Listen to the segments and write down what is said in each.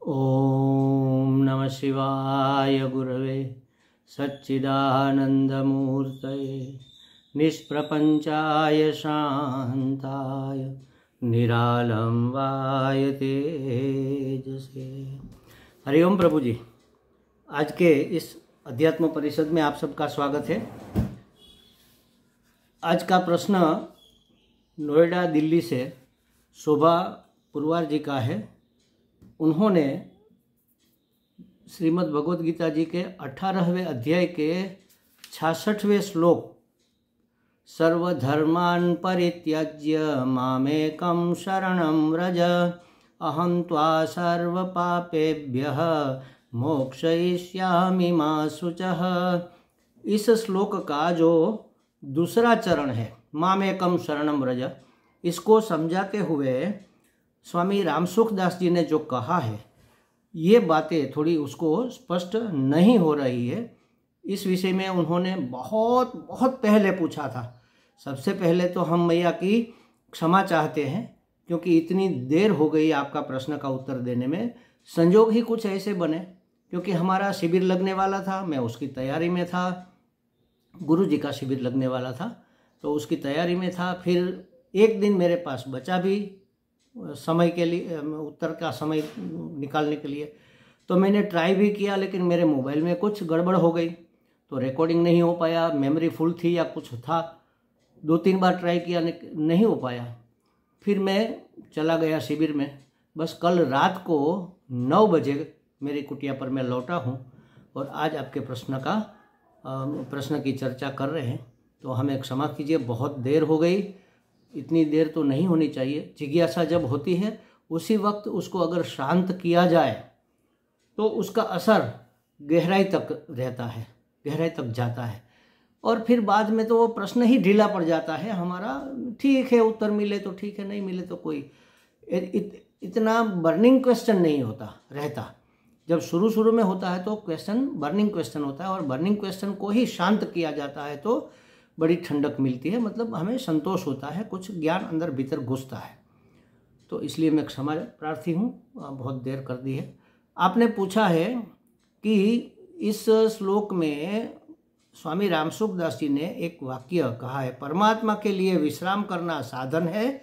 ओम नमः शिवाय गुरवे सच्चिदानंदमूर्तये निष्प्रपंचाय शांताय निरालंबाय तेजसे। हरिओम प्रभु जी, आज के इस अध्यात्म परिषद में आप सबका स्वागत है। आज का प्रश्न नोएडा दिल्ली से शोभा पुरवार जी का है। उन्होंने श्रीमद् भगवद गीता जी के 18वें अध्याय के 66वें श्लोक सर्वधर्मान् परित्यज्य मामेकं शरणं व्रज अहं त्वा सर्वपापेभ्यः मोक्षयिष्यामि मा शुचः। इस श्लोक का जो दूसरा चरण है मामेकं शरणं व्रज, इसको समझाते हुए स्वामी रामसुखदास जी ने जो कहा है, ये बातें थोड़ी उसको स्पष्ट नहीं हो रही है। इस विषय में उन्होंने बहुत पहले पूछा था। सबसे पहले तो हम मैया की क्षमा चाहते हैं, क्योंकि इतनी देर हो गई आपका प्रश्न का उत्तर देने में। संजोग ही कुछ ऐसे बने, क्योंकि हमारा शिविर लगने वाला था, मैं उसकी तैयारी में था। गुरु जी का शिविर लगने वाला था तो उसकी तैयारी में था। फिर एक दिन मेरे पास बचा भी समय के लिए, उत्तर का समय निकालने के लिए, तो मैंने ट्राई भी किया, लेकिन मेरे मोबाइल में कुछ गड़बड़ हो गई तो रिकॉर्डिंग नहीं हो पाया। मेमोरी फुल थी या कुछ था। 2-3 बार ट्राई किया, नहीं हो पाया। फिर मैं चला गया शिविर में। बस कल रात को 9 बजे मेरी कुटिया पर मैं लौटा हूँ और आज आपके प्रश्न की चर्चा कर रहे हैं। तो हमें क्षमा कीजिए, बहुत देर हो गई। इतनी देर तो नहीं होनी चाहिए। जिज्ञासा जब होती है उसी वक्त उसको अगर शांत किया जाए तो उसका असर गहराई तक रहता है, गहराई तक जाता है, और फिर बाद में तो वो प्रश्न ही ढीला पड़ जाता है हमारा। ठीक है, उत्तर मिले तो ठीक है, नहीं मिले तो कोई इतना बर्निंग क्वेश्चन नहीं होता रहता। जब शुरू में होता है तो क्वेश्चन बर्निंग क्वेश्चन होता है, और बर्निंग क्वेश्चन को ही शांत किया जाता है तो बड़ी ठंडक मिलती है, मतलब हमें संतोष होता है, कुछ ज्ञान अंदर भीतर घुसता है। तो इसलिए मैं क्षमा प्रार्थी हूँ, बहुत देर कर दी है। आपने पूछा है कि इस श्लोक में स्वामी रामसुखदास जी ने एक वाक्य कहा है, परमात्मा के लिए विश्राम करना साधन है,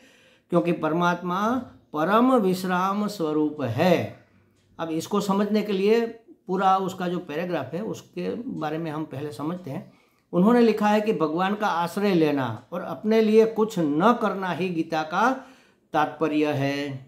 क्योंकि परमात्मा परम विश्राम स्वरूप है। अब इसको समझने के लिए पूरा उसका जो पैराग्राफ है उसके बारे में हम पहले समझते हैं। उन्होंने लिखा है कि भगवान का आश्रय लेना और अपने लिए कुछ न करना ही गीता का तात्पर्य है।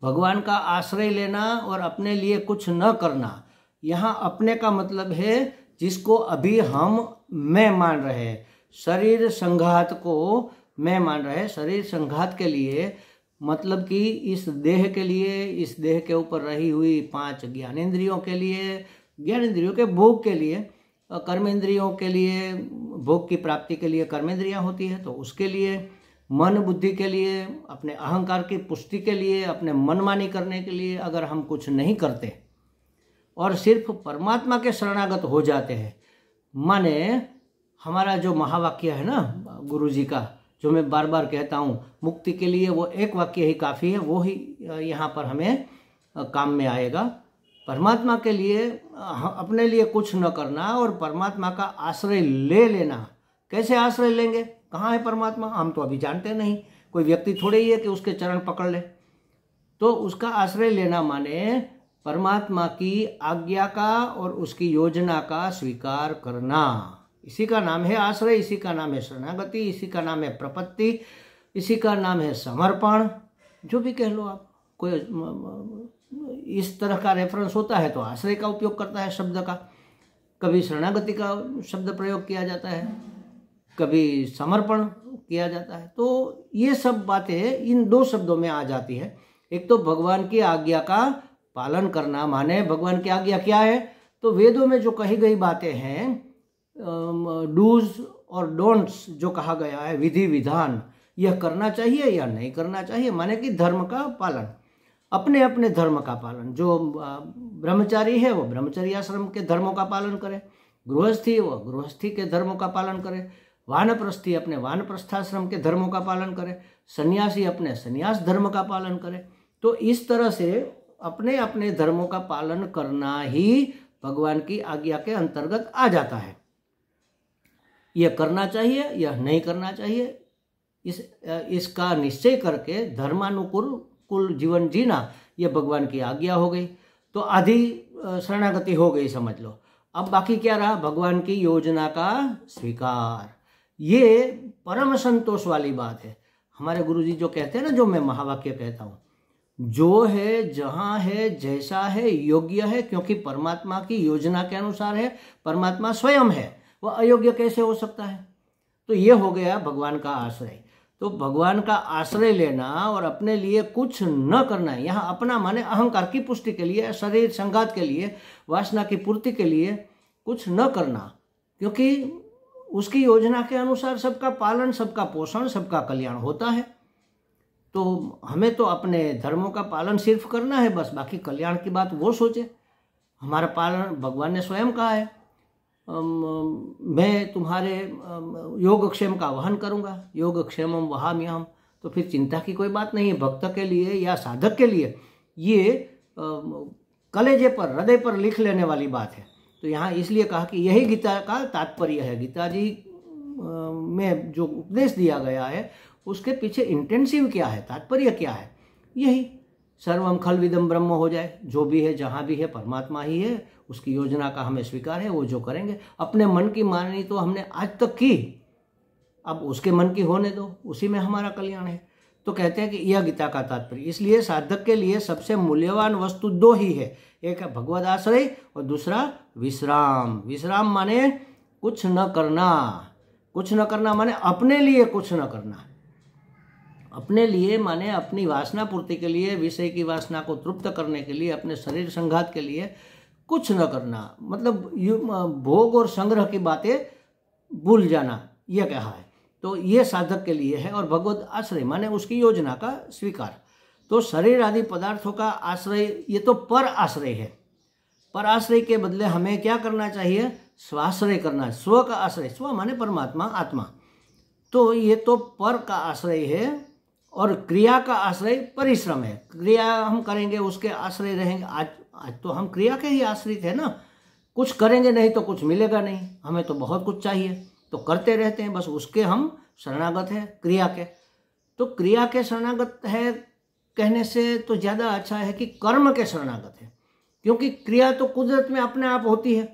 भगवान का आश्रय लेना और अपने लिए कुछ न करना। यहाँ अपने का मतलब है जिसको अभी हम मैं मान रहे हैं, शरीर संघात को मैं मान रहे हैं। शरीर संघात के लिए मतलब कि इस देह के लिए, इस देह के ऊपर रही हुई 5 ज्ञानेंद्रियों के लिए, ज्ञानेंद्रियों के भोग के लिए, कर्मेंद्रियों के लिए, भोग की प्राप्ति के लिए कर्मेंद्रियां होती है, तो उसके लिए, मन बुद्धि के लिए, अपने अहंकार की पुष्टि के लिए, अपने मनमानी करने के लिए अगर हम कुछ नहीं करते और सिर्फ परमात्मा के शरणागत हो जाते हैं, माने हमारा जो महावाक्य है ना गुरु जी का, जो मैं बार बार कहता हूँ, मुक्ति के लिए वो एक वाक्य ही काफ़ी है, वो ही यहाँ पर हमें काम में आएगा। परमात्मा के लिए अपने लिए कुछ न करना और परमात्मा का आश्रय ले लेना। कैसे आश्रय लेंगे? कहाँ है परमात्मा? हम तो अभी जानते नहीं। कोई व्यक्ति थोड़े ही है कि उसके चरण पकड़ ले। तो उसका आश्रय लेना माने परमात्मा की आज्ञा का और उसकी योजना का स्वीकार करना। इसी का नाम है आश्रय, इसी का नाम है शरणागति, इसी का नाम है प्रपत्ति, इसी का नाम है समर्पण, जो भी कह लो आप। कोई इस तरह का रेफरेंस होता है तो आश्रय का उपयोग करता है शब्द का, कभी शरणागति का शब्द प्रयोग किया जाता है, कभी समर्पण किया जाता है। तो ये सब बातें इन 2 शब्दों में आ जाती है। एक तो भगवान की आज्ञा का पालन करना, माने भगवान की आज्ञा क्या है? तो वेदों में जो कही गई बातें हैं, डूज और डोंट्स जो कहा गया है, विधि विधान, यह करना चाहिए या नहीं करना चाहिए, माने कि धर्म का पालन, अपने अपने धर्म का पालन। जो ब्रह्मचारी है वो ब्रह्मचर्य आश्रम के धर्मों का पालन करे, गृहस्थी वो गृहस्थी के धर्मों का पालन करे, वानप्रस्थी अपने वानप्रस्थाश्रम के धर्मों का पालन करे, सन्यासी अपने सन्यास धर्म का पालन करे। तो इस तरह से अपने अपने धर्मों का पालन करना ही भगवान की आज्ञा के अंतर्गत आ जाता है। यह करना चाहिए, यह नहीं करना चाहिए, इसका निश्चय करके धर्मानुकूल जीवन जीना, यह भगवान की आज्ञा हो गई। तो आधी शरणागति हो गई समझ लो। अब बाकी क्या रहा? भगवान की योजना का स्वीकार। ये परम संतोष वाली बात है। हमारे गुरुजी जो कहते हैं ना, जो मैं महावाक्य कहता हूँ, जो है, जहाँ है, जैसा है, योग्य है, क्योंकि परमात्मा की योजना के अनुसार है। परमात्मा स्वयं है, वह अयोग्य कैसे हो सकता है? तो ये हो गया भगवान का आश्रय। तो भगवान का आश्रय लेना और अपने लिए कुछ न करना है। यहाँ अपना माने अहंकार की पुष्टि के लिए, शरीर संघात के लिए, वासना की पूर्ति के लिए कुछ न करना, क्योंकि उसकी योजना के अनुसार सबका पालन, सबका पोषण, सबका कल्याण होता है। तो हमें तो अपने धर्मों का पालन सिर्फ करना है बस, बाकी कल्याण की बात वो सोचे। हमारा पालन भगवान ने स्वयं कहा है, मैं तुम्हारे योगक्षेम का वहन करूंगा, योगक्षेमम वहाम्यहम्। तो फिर चिंता की कोई बात नहीं है। भक्त के लिए या साधक के लिए ये कलेजे पर, हृदय पर लिख लेने वाली बात है। तो यहाँ इसलिए कहा कि यही गीता का तात्पर्य है। गीता जी में जो उपदेश दिया गया है उसके पीछे इंटेंसिव क्या है, तात्पर्य क्या है? यही सर्वम खलविदम ब्रह्म हो जाए, जो भी है, जहाँ भी है, परमात्मा ही है, उसकी योजना का हमें स्वीकार है। वो जो करेंगे, अपने मन की माननी तो हमने आज तक की, अब उसके मन की होने दो, उसी में हमारा कल्याण है। तो कहते हैं कि यह गीता का तात्पर्य। इसलिए साधक के लिए सबसे मूल्यवान वस्तु दो ही है, एक है भगवद आश्रय और दूसरा विश्राम। विश्राम माने कुछ न करना। कुछ न करना माने अपने लिए कुछ न करना। अपने लिए माने अपनी वासना पूर्ति के लिए, विषय की वासना को तृप्त करने के लिए, अपने शरीर संघात के लिए कुछ न करना, मतलब भोग और संग्रह की बातें भूल जाना, यह कहा है। तो ये साधक के लिए है। और भगवत आश्रय माने उसकी योजना का स्वीकार। तो शरीर आदि पदार्थों का आश्रय, ये तो पर आश्रय है। पर आश्रय के बदले हमें क्या करना चाहिए? स्वाश्रय करना। स्व का आश्रय, स्व माने परमात्मा, आत्मा। तो ये तो पर का आश्रय है। और क्रिया का आश्रय परिश्रम है। क्रिया हम करेंगे, उसके आश्रय रहेंगे। आज तो हम क्रिया के ही आश्रित है ना। कुछ करेंगे नहीं तो कुछ मिलेगा नहीं। हमें तो बहुत कुछ चाहिए, तो करते रहते हैं, बस उसके हम शरणागत हैं, क्रिया के। तो क्रिया के शरणागत है कहने से तो ज़्यादा अच्छा है कि कर्म के शरणागत है, क्योंकि क्रिया तो कुदरत में अपने आप होती है,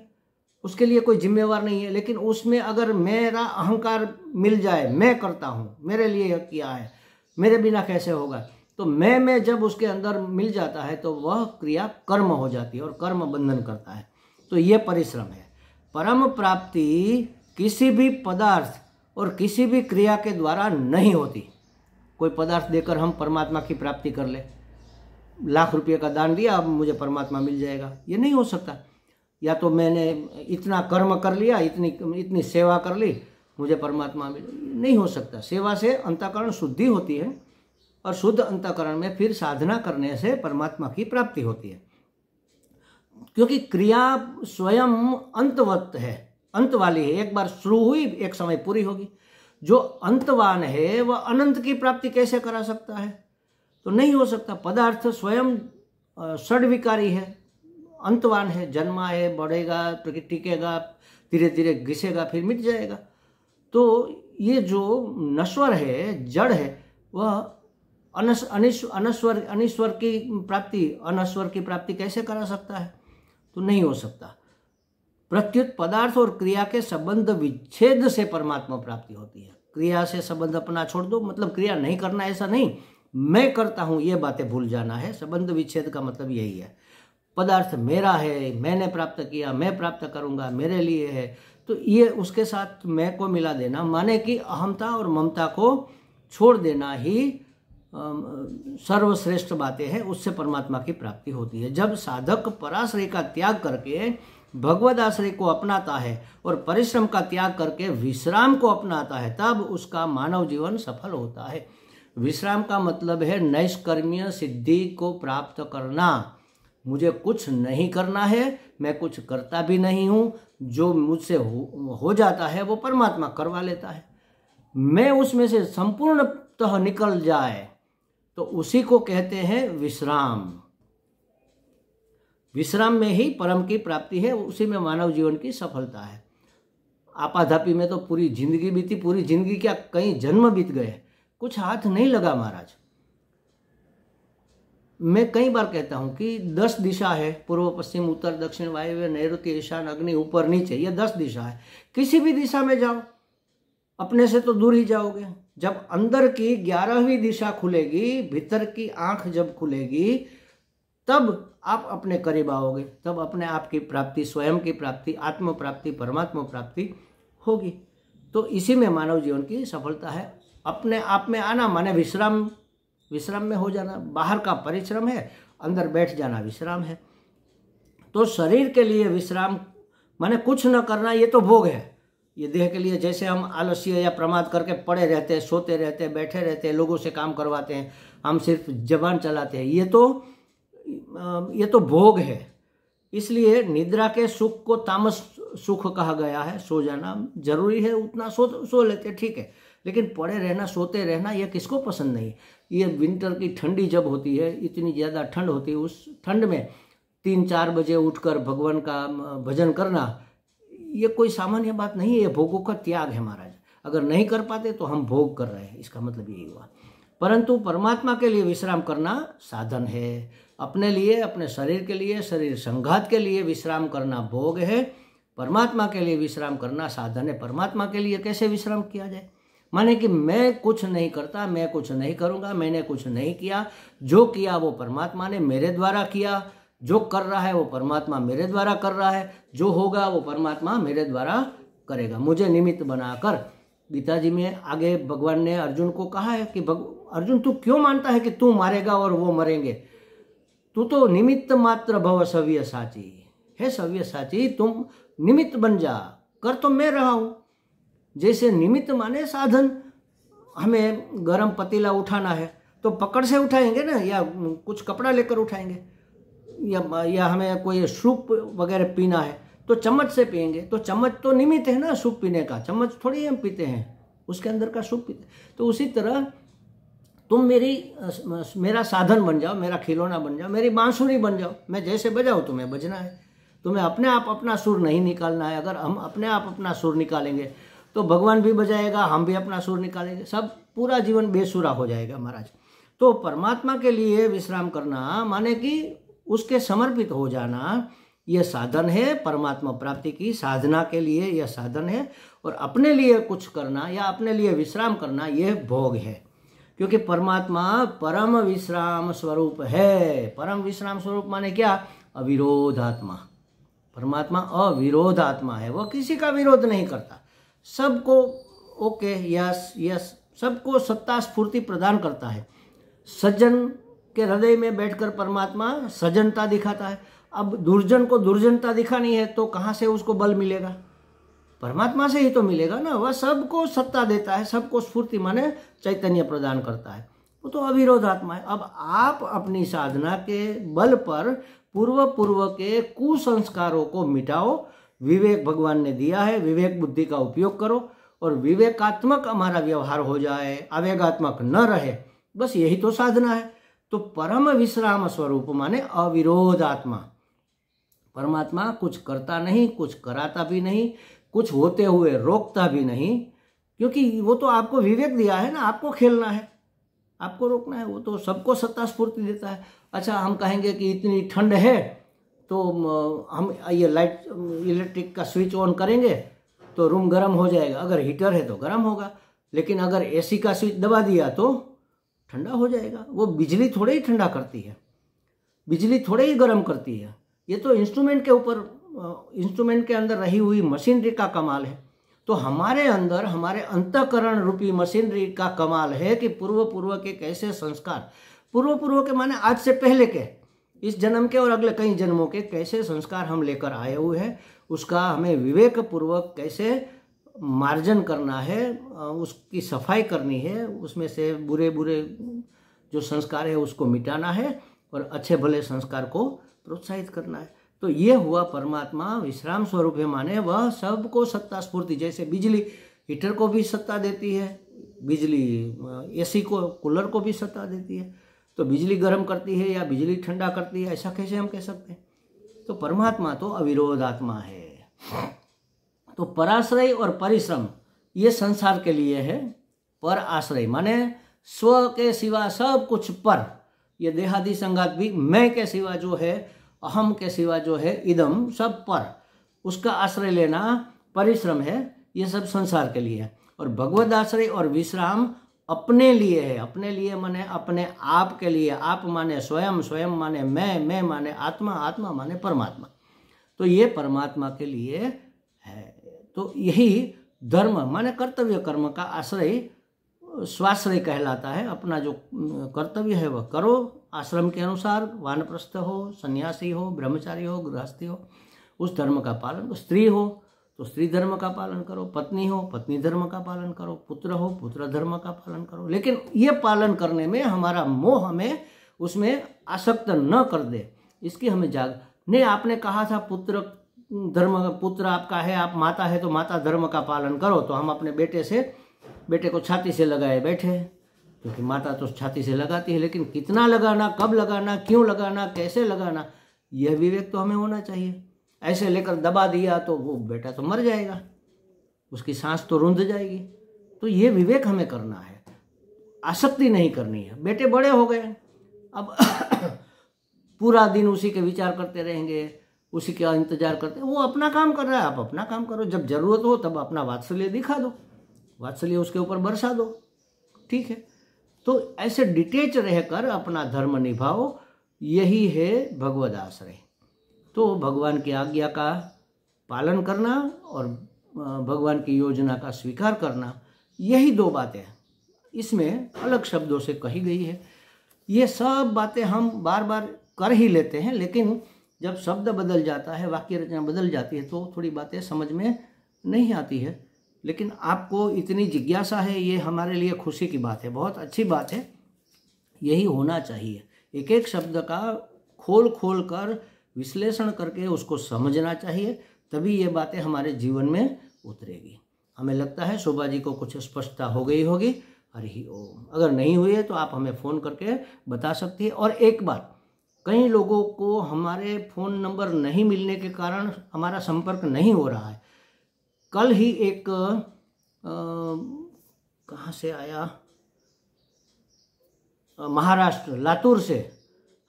उसके लिए कोई जिम्मेवार नहीं है। लेकिन उसमें अगर मेरा अहंकार मिल जाए, मैं करता हूँ, मेरे लिए किया है, मेरे बिना कैसे होगा, तो मैं जब उसके अंदर मिल जाता है तो वह क्रिया कर्म हो जाती है और कर्म बंधन करता है। तो ये परिश्रम है। परम प्राप्ति किसी भी पदार्थ और किसी भी क्रिया के द्वारा नहीं होती। कोई पदार्थ देकर हम परमात्मा की प्राप्ति कर ले, लाख रुपये का दान दिया, अब मुझे परमात्मा मिल जाएगा, ये नहीं हो सकता। या तो मैंने इतना कर्म कर लिया, इतनी सेवा कर ली, मुझे परमात्मा मिल, नहीं हो सकता। सेवा से अंतःकरण शुद्धि होती है और शुद्ध अंतःकरण में फिर साधना करने से परमात्मा की प्राप्ति होती है। क्योंकि क्रिया स्वयं अंतवत है, अंत वाली है। एक बार शुरू हुई, एक समय पूरी होगी। जो अंतवान है वह अनंत की प्राप्ति कैसे करा सकता है? तो नहीं हो सकता। पदार्थ स्वयं षड्विकारी है, अंतवान है, जन्मा है, बढ़ेगा, टिकेगा, धीरे धीरे घिसेगा, फिर मिट जाएगा। तो ये जो नश्वर है, जड़ है, वह अनश्वर की प्राप्ति, अनश्वर की प्राप्ति कैसे करा सकता है? तो नहीं हो सकता। प्रत्युत पदार्थ और क्रिया के संबंध विच्छेद से परमात्मा प्राप्ति होती है। क्रिया से संबंध अपना छोड़ दो, मतलब क्रिया नहीं करना ऐसा नहीं, मैं करता हूँ, ये बातें भूल जाना है। संबंध विच्छेद का मतलब यही है। पदार्थ मेरा है, मैंने प्राप्त किया, मैं प्राप्त करूँगा, मेरे लिए है, तो ये उसके साथ मैं को मिला देना, माने कि अहमता और ममता को छोड़ देना ही सर्वश्रेष्ठ बातें हैं। उससे परमात्मा की प्राप्ति होती है। जब साधक पराश्रय का त्याग करके भगवद आश्रय को अपनाता है और परिश्रम का त्याग करके विश्राम को अपनाता है, तब उसका मानव जीवन सफल होता है। विश्राम का मतलब है नैष्कर्म्य सिद्धि को प्राप्त करना। मुझे कुछ नहीं करना है, मैं कुछ करता भी नहीं हूँ, जो मुझसे हो जाता है वो परमात्मा करवा लेता है। मैं उसमें से संपूर्णतः निकल जाए तो उसी को कहते हैं विश्राम। विश्राम में ही परम की प्राप्ति है, उसी में मानव जीवन की सफलता है। आपाधापी में तो पूरी जिंदगी बीती, पूरी जिंदगी क्या कई जन्म बीत गए, कुछ हाथ नहीं लगा महाराज। मैं कई बार कहता हूं कि 10 दिशा है, पूर्व पश्चिम उत्तर दक्षिण वायव्य नैऋत्य ईशान अग्नि ऊपर नीचे, ये 10 दिशा है। किसी भी दिशा में जाओ, अपने से तो दूर ही जाओगे। जब अंदर की 11वीं दिशा खुलेगी, भीतर की आंख जब खुलेगी, तब आप अपने करीब आओगे, तब अपने आप की प्राप्ति, स्वयं की प्राप्ति, आत्म प्राप्ति, परमात्मा प्राप्ति होगी। तो इसी में मानव जीवन की सफलता है। अपने आप में आना माने विश्राम, विश्राम में हो जाना। बाहर का परिश्रम है, अंदर बैठ जाना विश्राम है। तो शरीर के लिए विश्राम माने कुछ न करना, ये तो भोग है। ये देह के लिए जैसे हम आलस्य या प्रमाद करके पड़े रहते हैं, सोते रहते हैं, बैठे रहते हैं, लोगों से काम करवाते हैं, हम सिर्फ जबान चलाते हैं, ये तो भोग है। इसलिए निद्रा के सुख को तामस सुख कहा गया है। सो जाना जरूरी है, उतना सो लेते ठीक है, लेकिन पड़े रहना, सोते रहना, यह किसको पसंद नहीं। ये विंटर की ठंडी जब होती है, इतनी ज़्यादा ठंड होती है, उस ठंड में 3-4 बजे उठकर भगवान का भजन करना, ये कोई सामान्य बात नहीं है। ये भोगों का त्याग है महाराज। अगर नहीं कर पाते तो हम भोग कर रहे हैं, इसका मतलब यही हुआ। परंतु परमात्मा के लिए विश्राम करना साधन है। अपने लिए, अपने शरीर के लिए, शरीर संघात के लिए विश्राम करना भोग है। परमात्मा के लिए विश्राम करना साधन है। परमात्मा के लिए कैसे विश्राम किया जाए? माने कि मैं कुछ नहीं करता, मैं कुछ नहीं करूँगा, मैंने कुछ नहीं किया, जो किया वो परमात्मा ने मेरे द्वारा किया, जो कर रहा है वो परमात्मा मेरे द्वारा कर रहा है, जो होगा वो परमात्मा मेरे द्वारा करेगा, मुझे निमित्त बनाकर। गीता जी में आगे भगवान ने अर्जुन को कहा है कि अर्जुन तू क्यों मानता है कि तू मारेगा और वो मरेंगे? तू तो निमित्त मात्र भव सव्य साची है। सव्य साची तुम निमित्त बन जा, कर तो मैं रहा हूं। जैसे निमित्त माने साधन, हमें गरम पतीला उठाना है तो पकड़ से उठाएंगे ना, या कुछ कपड़ा लेकर उठाएंगे, या हमें कोई सूप वगैरह पीना है तो चम्मच से पिएंगे। तो चम्मच तो निमित्त है ना सूप पीने का, चम्मच थोड़ी हम पीते हैं, उसके अंदर का सूप पीते। तो उसी तरह तुम मेरा साधन बन जाओ, मेरा खिलौना बन जाओ, मेरी बांसुरी बन जाओ। मैं जैसे बजाऊँ तुम्हें बजना है, तुम्हें अपने आप अपना सुर नहीं निकालना है। अगर हम अपने आप अपना सुर निकालेंगे तो भगवान भी बजाएगा, हम भी अपना सुर निकालेंगे, सब पूरा जीवन बेसुरा हो जाएगा महाराज। तो परमात्मा के लिए विश्राम करना माने कि उसके समर्पित हो जाना, यह साधन है। परमात्मा प्राप्ति की साधना के लिए यह साधन है। और अपने लिए कुछ करना या अपने लिए विश्राम करना, यह भोग है। क्योंकि परमात्मा परम विश्राम स्वरूप है। परम विश्राम स्वरूप माने क्या? अविरोध आत्मा। परमात्मा अविरोध आत्मा है, वह किसी का विरोध नहीं करता, सबको ओके यस यस, सबको सत्ता स्फूर्ति प्रदान करता है। सज्जन के हृदय में बैठकर परमात्मा सज्जनता दिखाता है। अब दुर्जन को दुर्जनता दिखानी है तो कहाँ से उसको बल मिलेगा? परमात्मा से ही तो मिलेगा ना। वह सबको सत्ता देता है, सबको स्फूर्ति माने चैतन्य प्रदान करता है, वो तो अविरोध आत्मा है। अब आप अपनी साधना के बल पर पूर्व के कुसंस्कारों को मिटाओ। विवेक भगवान ने दिया है, विवेक बुद्धि का उपयोग करो और विवेकात्मक हमारा व्यवहार हो जाए, आवेगात्मक न रहे, बस यही तो साधना है। तो परम विश्राम स्वरूप माने अविरोध आत्मा। परमात्मा कुछ करता नहीं, कुछ कराता भी नहीं, कुछ होते हुए रोकता भी नहीं, क्योंकि वो तो आपको विवेक दिया है ना, आपको खेलना है, आपको रोकना है। वो तो सबको सत्ता स्फूर्ति देता है। अच्छा, हम कहेंगे कि इतनी ठंड है तो हम ये लाइट इलेक्ट्रिक का स्विच ऑन करेंगे तो रूम गर्म हो जाएगा। अगर हीटर है तो गर्म होगा, लेकिन अगर एसी का स्विच दबा दिया तो ठंडा हो जाएगा। वो बिजली थोड़े ही ठंडा करती है, बिजली थोड़े ही गर्म करती है। ये तो इंस्ट्रूमेंट के ऊपर, इंस्ट्रूमेंट के अंदर रही हुई मशीनरी का कमाल है। तो हमारे अंदर, हमारे अंतःकरण रूपी मशीनरी का कमाल है कि पूर्व के कैसे संस्कार, पूर्व के माने आज से पहले के, इस जन्म के और अगले कई जन्मों के कैसे संस्कार हम लेकर आए हुए हैं, उसका हमें विवेक पूर्वक कैसे मार्जन करना है, उसकी सफाई करनी है, उसमें से बुरे जो संस्कार है उसको मिटाना है और अच्छे भले संस्कार को प्रोत्साहित करना है। तो ये हुआ परमात्मा विश्राम स्वरूप है, माने वह सबको सत्ता स्फूर्ति। जैसे बिजली हीटर को भी सत्ता देती है, बिजली एसी को, कूलर को भी सत्ता देती है। तो बिजली गर्म करती है या बिजली ठंडा करती है, ऐसा कैसे हम कह सकते हैं? तो परमात्मा तो अविरोध आत्मा है। तो पराश्रय और परिश्रम ये संसार के लिए है। पर आश्रय माने स्व के सिवा सब कुछ पर, ये देहादि संगात भी मैं के सिवा जो है, अहम के सिवा जो है, इदम सब पर, उसका आश्रय लेना परिश्रम है। ये सब संसार के लिए है। और भगवद आश्रय और विश्राम अपने लिए है। अपने लिए माने अपने आप के लिए। आप माने स्वयं, स्वयं माने मैं माने आत्मा, आत्मा माने परमात्मा। तो ये परमात्मा के लिए है। तो यही धर्म माने कर्तव्य कर्म का आश्रय स्वाश्रय कहलाता है। अपना जो कर्तव्य है वह करो आश्रम के अनुसार, वानप्रस्थ हो, सन्यासी हो, ब्रह्मचारी हो, गृहस्थी हो, उस धर्म का पालन। स्त्री हो तो स्त्री धर्म का पालन करो, पत्नी हो पत्नी धर्म का पालन करो, पुत्र हो पुत्र धर्म का पालन करो। लेकिन ये पालन करने में हमारा मोह हमें उसमें आसक्त न कर दे, इसकी हमें नहीं, आपने कहा था पुत्र धर्म, पुत्र आपका है, आप माता है तो माता धर्म का पालन करो। तो हम अपने बेटे को छाती से लगाए बैठे, क्योंकि माता तो छाती से लगाती है, लेकिन कितना लगाना, कब लगाना, क्यों लगाना, कैसे लगाना, यह विवेक तो हमें होना चाहिए। ऐसे लेकर दबा दिया तो वो बेटा तो मर जाएगा, उसकी सांस तो रुंध जाएगी। तो ये विवेक हमें करना है, आसक्ति नहीं करनी है। बेटे बड़े हो गए, अब पूरा दिन उसी के विचार करते रहेंगे, उसी का इंतजार करते, वो अपना काम कर रहा है, आप अपना काम करो। जब जरूरत हो तब अपना वात्सल्य दिखा दो, वात्सल्य उसके ऊपर बरसा दो, ठीक है। तो ऐसे डिटेच रहकर अपना धर्म निभाओ, यही है भगवद आश्रय। तो भगवान की आज्ञा का पालन करना और भगवान की योजना का स्वीकार करना, यही दो बातें इसमें अलग शब्दों से कही गई है। ये सब बातें हम बार बार कर ही लेते हैं, लेकिन जब शब्द बदल जाता है, वाक्य रचना बदल जाती है, तो थोड़ी बातें समझ में नहीं आती है। लेकिन आपको इतनी जिज्ञासा है, ये हमारे लिए खुशी की बात है, बहुत अच्छी बात है। यही होना चाहिए, एक एक शब्द का खोल खोल कर विश्लेषण करके उसको समझना चाहिए, तभी ये बातें हमारे जीवन में उतरेगी। हमें लगता है शोभा जी को कुछ स्पष्टता हो गई होगी। हरि ओम। अगर नहीं हुई है तो आप हमें फ़ोन करके बता सकती है। और एक बात, कई लोगों को हमारे फ़ोन नंबर नहीं मिलने के कारण हमारा संपर्क नहीं हो रहा है। कल ही एक कहाँ से आया, महाराष्ट्र लातूर से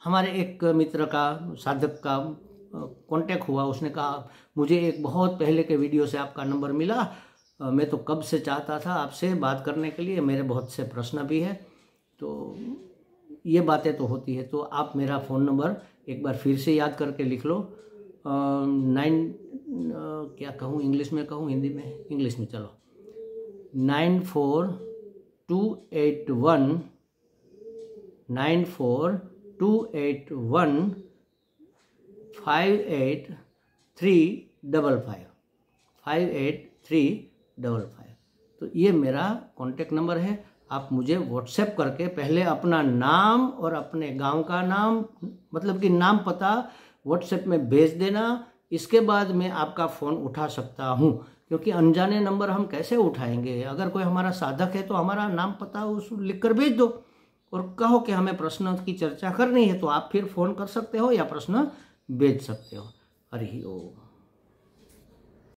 हमारे एक मित्र का, साधक का कांटेक्ट हुआ। उसने कहा मुझे एक बहुत पहले के वीडियो से आपका नंबर मिला, मैं तो कब से चाहता था आपसे बात करने के लिए, मेरे बहुत से प्रश्न भी है। तो ये बातें तो होती है। तो आप मेरा फ़ोन नंबर एक बार फिर से याद करके लिख लो। 9 क्या कहूँ, इंग्लिश में कहूँ हिंदी में, इंग्लिश में चलो, 9428158355। तो ये मेरा कॉन्टेक्ट नंबर है। आप मुझे व्हाट्सएप करके पहले अपना नाम और अपने गांव का नाम, मतलब कि नाम पता व्हाट्सएप में भेज देना। इसके बाद मैं आपका फ़ोन उठा सकता हूँ, क्योंकि अनजाने नंबर हम कैसे उठाएंगे। अगर कोई हमारा साधक है तो हमारा नाम पता उस लिख कर भेज दो और कहो कि हमें प्रश्न की चर्चा करनी है, तो आप फिर फ़ोन कर सकते हो या प्रश्न भेज सकते हो। हरि ओम।